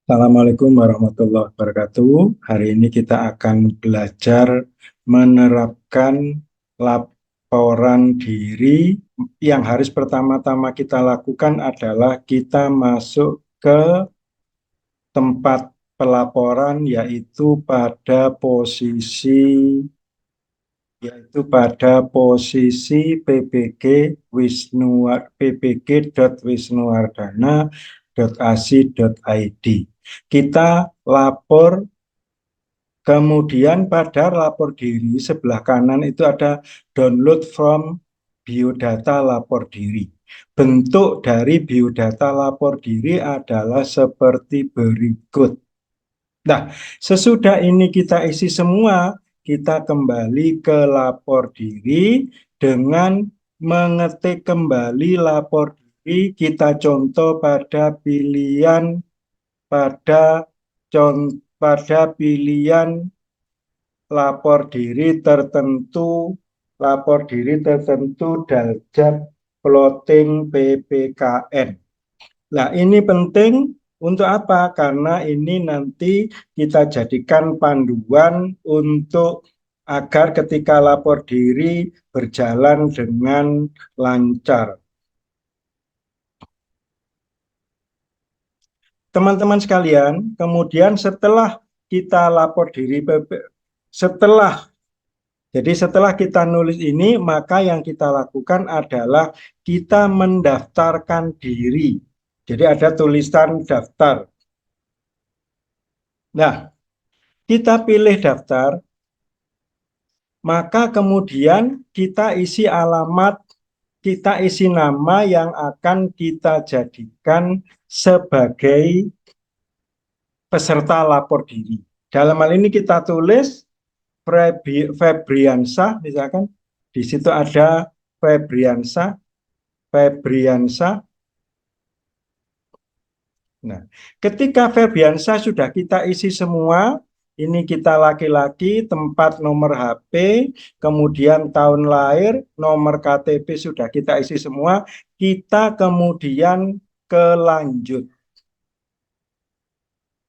Assalamualaikum warahmatullahi wabarakatuh. Hari ini kita akan belajar menerapkan laporan diri. Yang harus pertama-tama kita lakukan adalah kita masuk ke tempat pelaporan, yaitu pada posisi PPG ppg.wisnuwardana.ac.id. Kita lapor. Kemudian pada lapor diri sebelah kanan itu ada download from biodata lapor diri. Bentuk dari biodata lapor diri adalah seperti berikut. Nah, sesudah ini kita isi semua, kita kembali ke lapor diri dengan mengetik kembali lapor diri. Kita contoh pada pilihan lapor diri tertentu Daljak plotting PPKN. Nah, ini penting untuk apa? Karena ini nanti kita jadikan panduan untuk agar ketika lapor diri berjalan dengan lancar. Teman-teman sekalian, kemudian setelah kita lapor diri setelah kita nulis ini, maka yang kita lakukan adalah kita mendaftarkan diri. Jadi ada tulisan daftar. Nah, kita pilih daftar, maka kemudian kita isi alamat, kita isi nama yang akan kita jadikan sebagai peserta lapor diri. Dalam hal ini kita tulis Febriansyah, misalkan di situ ada Febriansyah. Nah, ketika Febriansyah sudah kita isi semua, ini kita laki-laki, tempat nomor HP, kemudian tahun lahir, nomor KTP sudah kita isi semua, kita kemudian ke lanjut.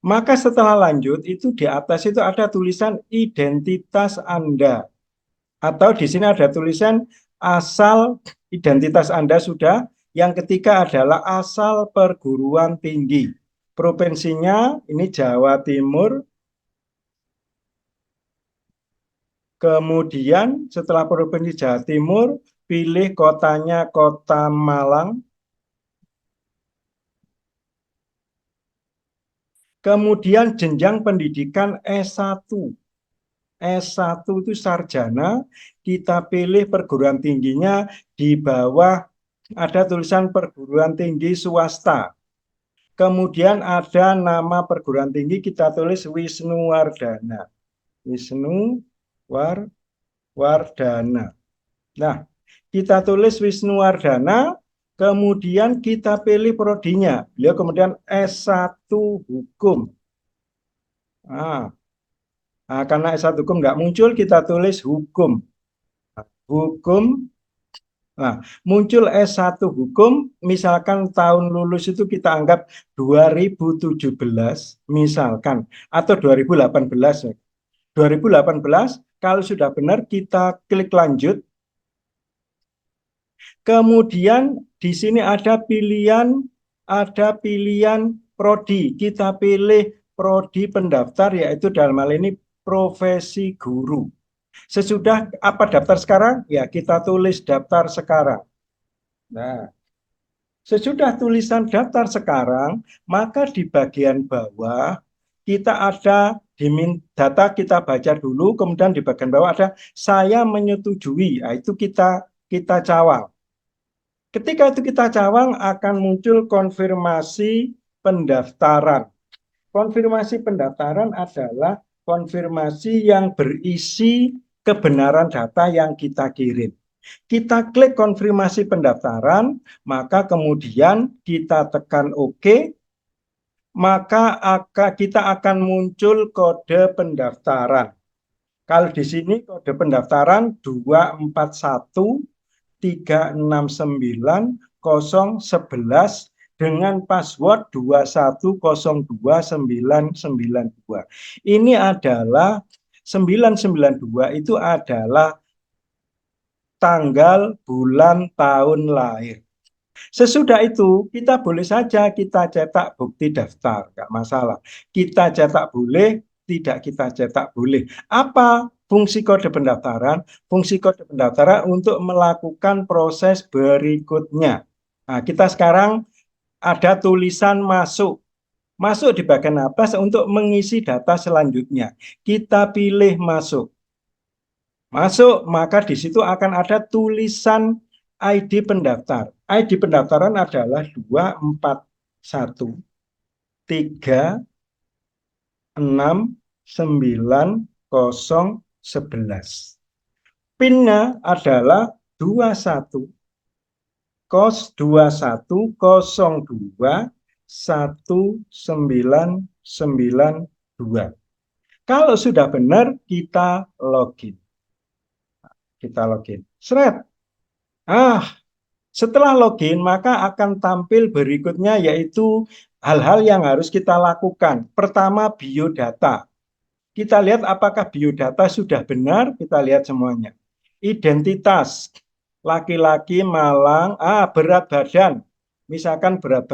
Maka setelah lanjut itu di atas itu ada tulisan identitas Anda. Atau di sini ada tulisan asal identitas Anda sudah. Yang ketiga adalah asal perguruan tinggi. Provinsinya ini Jawa Timur. Kemudian setelah Provinsi Jawa Timur, pilih kotanya Kota Malang. Kemudian jenjang pendidikan S1. S1 itu sarjana, kita pilih perguruan tingginya di bawah ada tulisan perguruan tinggi swasta. Kemudian ada nama perguruan tinggi, kita tulis Wisnuwardana. Wisnuwardana. Nah, kita tulis Wisnuwardana, kemudian kita pilih prodinya. Beliau kemudian S1 Hukum. Karena S1 Hukum nggak muncul, kita tulis Hukum. Hukum. Nah, muncul S1 Hukum, misalkan tahun lulus itu kita anggap 2017, misalkan, atau 2018. 2018, kalau sudah benar, kita klik lanjut. Kemudian di sini ada pilihan prodi. Kita pilih prodi pendaftar, yaitu dalam hal ini profesi guru. Sesudah apa daftar sekarang? Ya, kita tulis daftar sekarang. Nah, sesudah tulisan daftar sekarang, maka di bagian bawah kita ada data, kita baca dulu, kemudian di bagian bawah ada saya menyetujui. Nah, itu kita cawang. Ketika itu kita cawang akan muncul konfirmasi pendaftaran. Konfirmasi pendaftaran adalah konfirmasi yang berisi kebenaran data yang kita kirim. Kita klik konfirmasi pendaftaran, maka kemudian kita tekan OK, maka kita akan muncul kode pendaftaran. Kalau di sini kode pendaftaran 241 369 011 dengan password 2102992. Ini adalah 992 itu adalah tanggal, bulan, tahun lahir. Sesudah itu, kita boleh saja kita cetak bukti daftar, nggak masalah. Kita cetak boleh, tidak kita cetak boleh. Apa fungsi kode pendaftaran? Fungsi kode pendaftaran untuk melakukan proses berikutnya. Nah, kita sekarang ada tulisan masuk. Masuk di bagian atas untuk mengisi data selanjutnya. Kita pilih masuk. Masuk, maka di situ akan ada tulisan ID pendaftar. ID pendaftaran adalah 241 3619011. PIN-nya adalah 21 kos 21021992. Kalau sudah benar, kita login. Kita login. Seret. Setelah login, maka akan tampil berikutnya yaitu hal-hal yang harus kita lakukan. Pertama, biodata. Kita lihat apakah biodata sudah benar, kita lihat semuanya. Identitas, laki-laki Malang, berat badan. Misalkan berat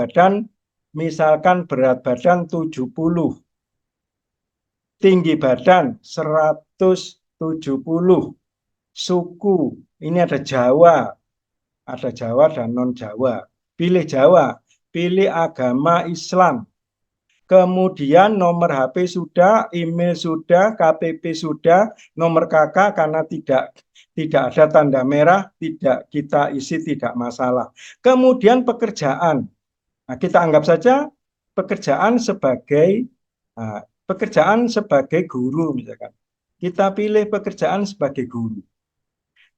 badan 70. Tinggi badan 170. Suku, ini ada Jawa dan non-Jawa. Pilih Jawa, pilih agama Islam. Kemudian nomor HP sudah, email sudah, KTP sudah, nomor KK karena tidak ada tanda merah, tidak kita isi, tidak masalah. Kemudian pekerjaan. Nah, kita anggap saja pekerjaan sebagai guru misalkan. Kita pilih pekerjaan sebagai guru.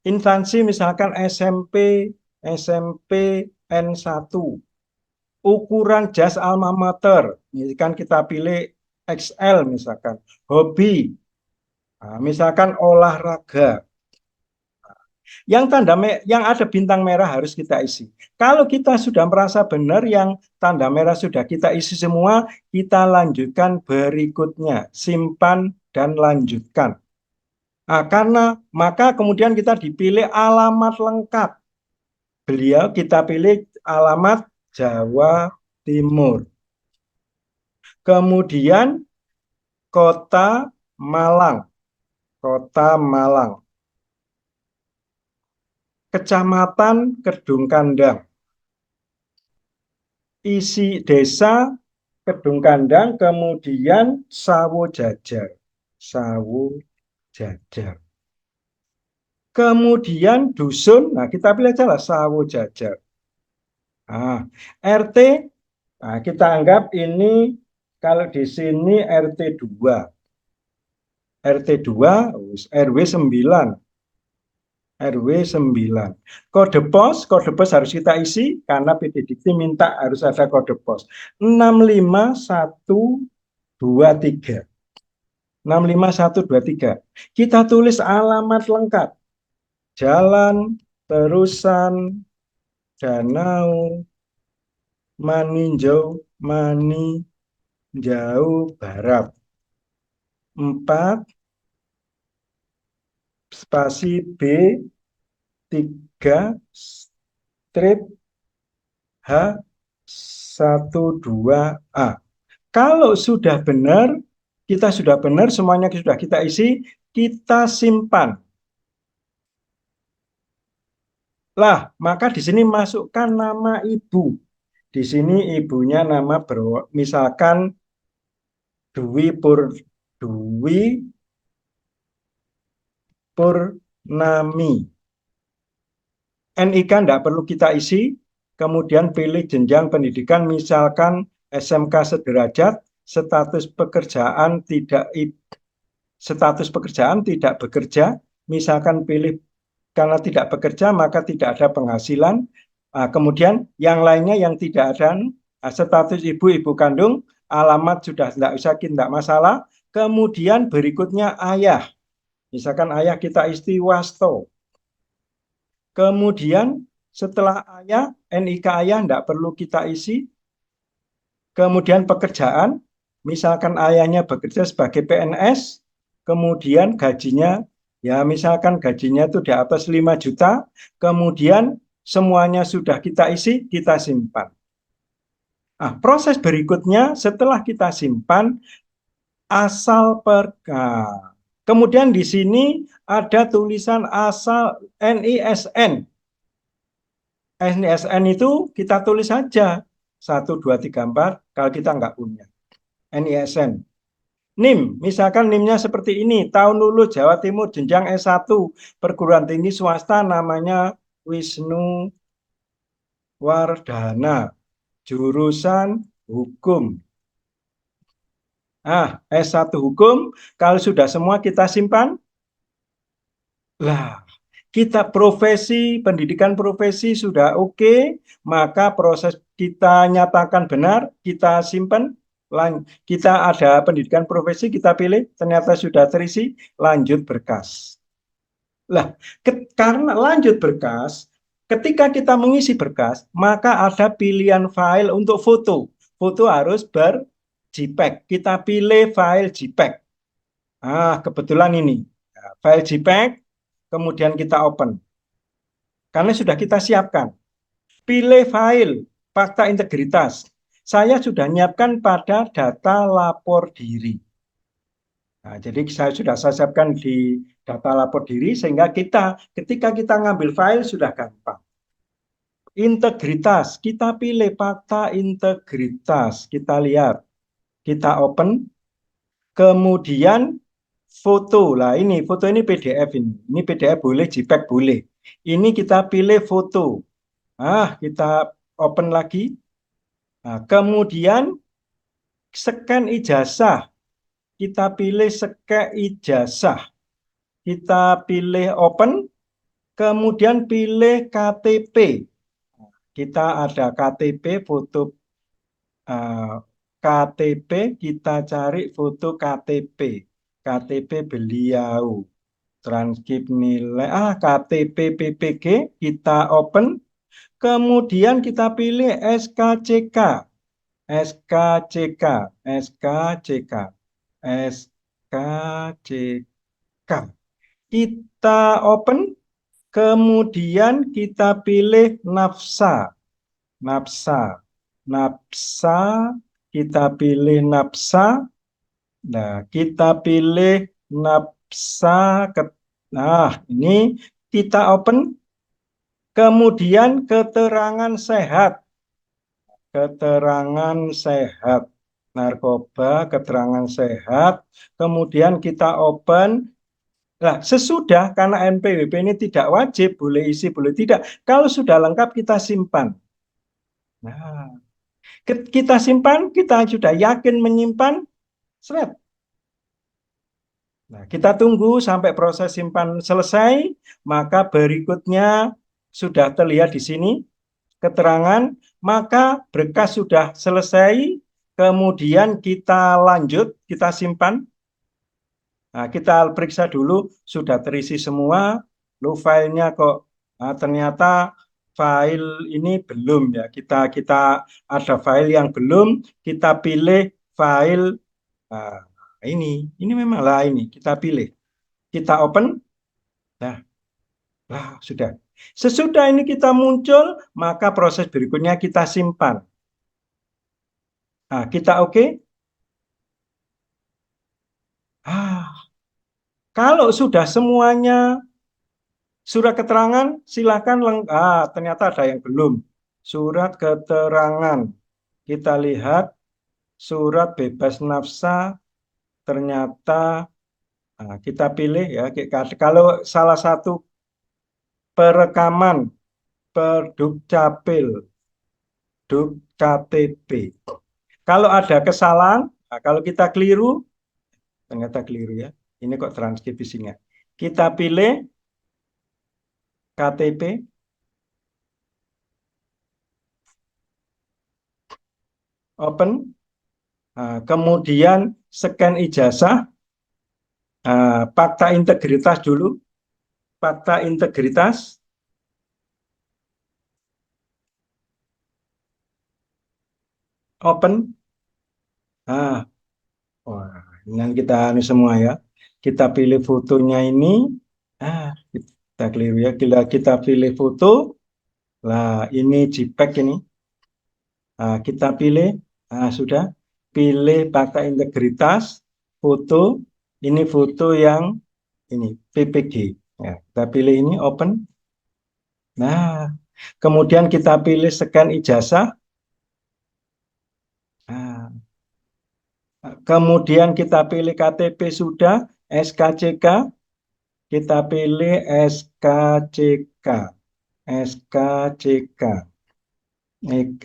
Instansi misalkan SMP N1. Ukuran jas alma mater, misalkan kita pilih XL misalkan. Hobi, misalkan olahraga. Yang ada bintang merah harus kita isi. Kalau kita sudah merasa benar yang tanda merah sudah kita isi semua, kita lanjutkan berikutnya, simpan dan lanjutkan. Maka kemudian kita dipilih alamat lengkap. Kita pilih alamat Jawa Timur. Kemudian Kota Malang. Kecamatan Kedung Kandang. Isi desa Kedung Kandang, kemudian Sawo Jajar. Kemudian dusun, kita pilih aja lah Sawo Jajar. RT, kita anggap ini kalau di sini RT 2. RT 2, RW 9. Kode pos harus kita isi karena PD Dikti minta harus ada kode pos. 65123. Kita tulis alamat lengkap. Jalan Terusan Danau Maninjau Barat 4 spasi B 3 strip H12A. Kalau sudah benar, semuanya sudah kita isi, kita simpan. Maka di sini masukkan nama ibu. Di sini ibunya nama misalkan Dwi Purnami. NIK tidak perlu kita isi. Kemudian pilih jenjang pendidikan, misalkan SMK sederajat, status pekerjaan tidak bekerja. Misalkan pilih karena tidak bekerja maka tidak ada penghasilan. Kemudian yang lainnya yang tidak ada, status ibu kandung, alamat sudah tidak masalah. Kemudian berikutnya ayah. Misalkan ayah kita Istiwasto. Kemudian setelah ayah, NIK ayah tidak perlu kita isi. kemudian pekerjaan, misalkan ayahnya bekerja sebagai PNS, kemudian gajinya, ya misalkan gajinya itu di atas 5 juta, kemudian semuanya sudah kita isi, kita simpan. Nah, proses berikutnya setelah kita simpan, asal perka. Kemudian di sini ada tulisan asal NISN. NISN itu kita tulis saja 1, 2, 3, 4 kalau kita nggak punya. NISN. NIM, misalkan NIM-nya seperti ini, tahun lulus Jawa Timur, jenjang S1, perguruan tinggi swasta namanya Wisnu Wardana, jurusan hukum. Nah, S1 hukum, kalau sudah semua kita simpan, lah, kita profesi, pendidikan profesi sudah oke, maka proses kita nyatakan benar, kita simpan, kita ada pendidikan profesi, kita pilih, ternyata sudah terisi, lanjut berkas. Lah, karena lanjut berkas, ketika kita mengisi berkas, maka ada pilihan file untuk foto. Foto harus ber-JPEG. Kita pilih file JPEG. Ah, kebetulan ini. Nah, file JPEG, kemudian kita open. Karena sudah kita siapkan. Pilih file, fakta integritas. Saya sudah nyiapkan pada data lapor diri. Nah, jadi saya siapkan di data lapor diri sehingga ketika kita ngambil file sudah gampang. Integritas, kita pilih fakta integritas, kita lihat, kita open, kemudian foto. Lah ini foto ini PDF ini PDF boleh, JPEG boleh. Ini kita pilih foto. Nah, kita open lagi. Nah, kemudian scan ijazah. Kita pilih scan ijazah. Kita pilih open, kemudian pilih KTP. Kita ada KTP, foto KTP, kita cari foto KTP. KTP beliau. Transkrip nilai, KTP PPG, kita open. Kemudian kita pilih SKCK. SKCK, SKCK, SKCK. Kita open, kemudian kita pilih nafsa. Nafsa, nafsa, kita pilih nafsa. Nah, kita pilih nafsa. Nah, ini kita open. Kemudian keterangan sehat. Keterangan sehat. Narkoba, keterangan sehat. Kemudian kita open. Nah, sesudah, karena NPWP ini tidak wajib, boleh isi, boleh tidak. Kalau sudah lengkap, kita simpan. Nah, kita simpan, kita sudah yakin menyimpan, seret. Nah, kita tunggu sampai proses simpan selesai, maka berikutnya sudah terlihat di sini keterangan, maka berkas sudah selesai, kemudian kita lanjut, kita simpan. Nah, kita periksa dulu, sudah terisi semua, lo filenya kok ternyata file ini belum ya. Kita ada file yang belum, kita pilih file ini memang lah ini kita pilih, kita open, sudah. Sesudah ini kita muncul, maka proses berikutnya kita simpan. Nah, kita oke. Kalau sudah semuanya surat keterangan, silakan ternyata ada yang belum. Surat keterangan. Kita lihat surat bebas nafsa, ternyata kita pilih ya. Kalau salah satu perekaman Perdukcapil, Dukcapil. Kalau ada kesalahan, kalau kita keliru, ternyata keliru ya. Ini kok transkrip isinya. Kita pilih KTP, open, kemudian scan ijazah, fakta integritas dulu, fakta integritas, open, Nah, wah, dengan kita ini semua ya. Kita pilih fotonya ini. Kita keliru ya. Kita pilih foto. Lah, ini JPEG ini. Kita pilih. Sudah. Pilih pakai integritas. Foto. Ini foto yang ini PPG. Ya, kita pilih ini open. Nah, kemudian kita pilih scan ijazah. Nah, kemudian kita pilih KTP sudah, SKCK, kita pilih SKCK, SKCK,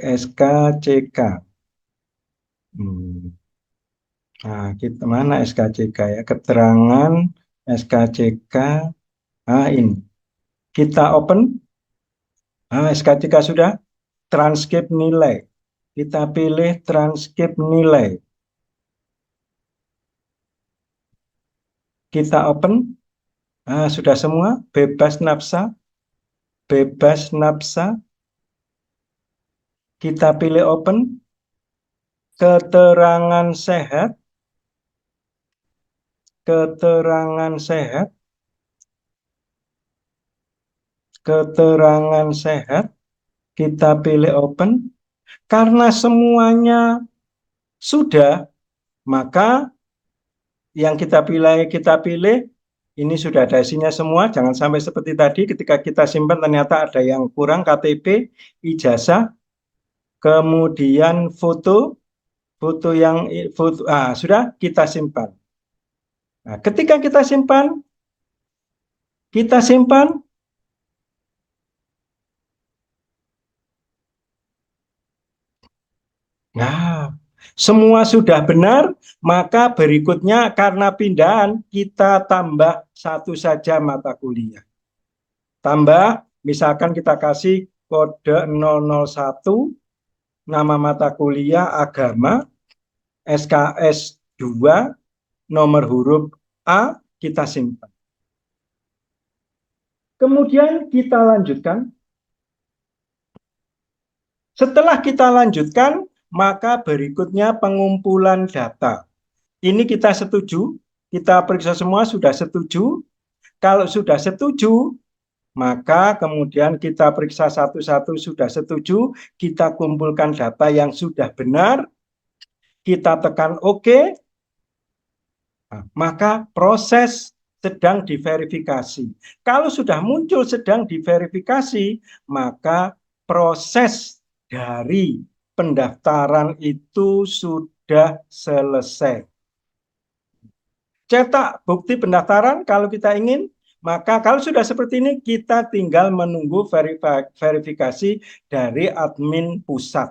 SKCK. Hmm. Nah, kita mana SKCK ya? Keterangan SKCK. Ini. Kita open. SKCK sudah. Transkrip nilai. Kita pilih transkrip nilai. Kita open. Sudah semua. Bebas nafsa. Bebas nafsa. Kita pilih open. Keterangan sehat. Keterangan sehat. Keterangan sehat. Kita pilih open. Karena semuanya sudah, maka yang kita pilih ini sudah ada isinya semua. Jangan sampai seperti tadi ketika kita simpan ternyata ada yang kurang, KTP, ijazah, kemudian foto, sudah kita simpan. Nah, ketika kita simpan. Nah, semua sudah benar, maka berikutnya karena pindahan kita tambah satu saja mata kuliah. Tambah, misalkan kita kasih kode 001, nama mata kuliah agama, SKS 2, nomor huruf A, kita simpan. Kemudian kita lanjutkan. Setelah kita lanjutkan, maka berikutnya pengumpulan data. Ini kita setuju, kita periksa semua sudah setuju. Kalau sudah setuju, maka kemudian kita periksa satu-satu sudah setuju, kita kumpulkan data yang sudah benar, kita tekan OK, maka proses sedang diverifikasi. Kalau sudah muncul sedang diverifikasi, maka proses dari pendaftaran itu sudah selesai. Cetak bukti pendaftaran kalau kita ingin, maka kalau sudah seperti ini kita tinggal menunggu verifikasi dari admin pusat.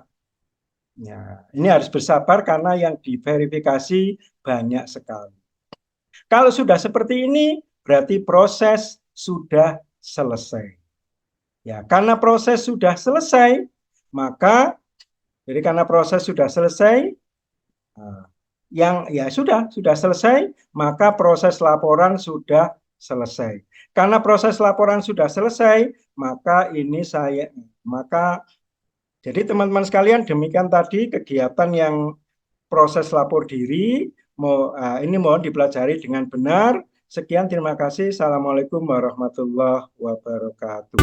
Ya, ini harus bersabar karena yang diverifikasi banyak sekali. Kalau sudah seperti ini berarti proses sudah selesai. Ya, karena proses sudah selesai, maka karena proses sudah selesai, yang ya sudah selesai, maka proses laporan sudah selesai. Karena proses laporan sudah selesai, maka jadi teman-teman sekalian demikian tadi kegiatan yang proses lapor diri. Ini mohon dipelajari dengan benar. Sekian, terima kasih. Assalamualaikum warahmatullahi wabarakatuh.